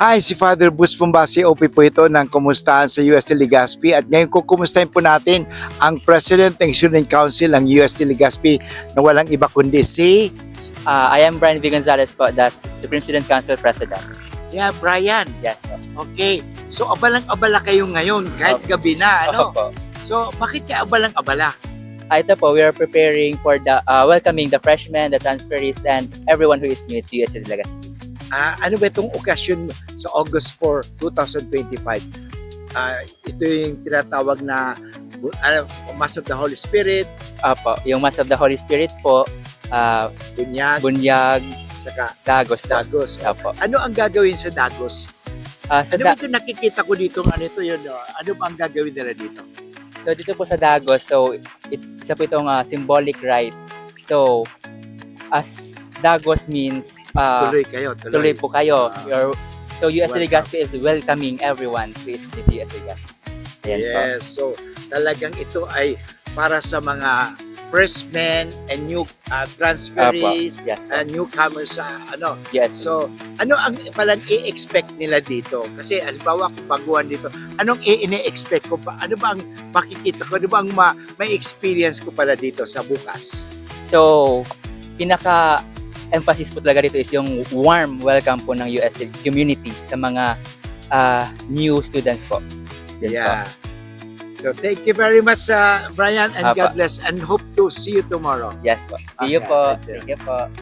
Hi, si Father Bus Pumbasi, OP po ito ng Kumustahan sa UST Legazpi. At ngayon kukumustahin po natin ang President ng Student Council ng UST Legazpi na walang iba kundi si... I am Brian V. Gonzalez po, the Supreme Student Council President. Yeah, Brian. Yes po. Okay. So, abalang-abala kayo ngayon kahit gabi na, ano? Opo. So, bakit ka abalang-abala? Ito po, we are preparing for the welcoming the freshmen, the transferees, and everyone who is new to UST Legazpi. Ano ba itong okasyon sa August 4, 2025? Ito yung tinatawag na Mass of the Holy Spirit, Opo, yung Mass of the Holy Spirit po, Bunyag, Bunyag, saka Dagos po. Dagos. Opo. Ano ang gagawin sa Dagos? Sa Ano ba ito nakikita ko dito? Ano ito yun? Ano ba ang gagawin nila dito? So dito po sa Dagos, so isa po itong symbolic rite. So as Dagos means Tuloy kayo. tuloy po kayo. So UST welcome. Legazpi is welcoming everyone to UST Legazpi. Ayan po. Yes. So, talagang ito ay para sa mga freshmen and new transferees, Opo. Yes po. and newcomers sa ano. Yes. So, ano ang palang i-expect nila dito? Kasi halimbawa kung baguhan dito, anong i-expect ko pa? Ano ba ang makikita ko? Ano ba ang may experience ko pala dito sa bukas? So, pinaka-emphasis po talaga dito is yung warm welcome po ng UST community sa mga new students po. Yan Yeah. So, thank you very much, Brian, and Apa. God bless, and hope to see you tomorrow. Yes po. See you Okay, po. thank you. Thank you po.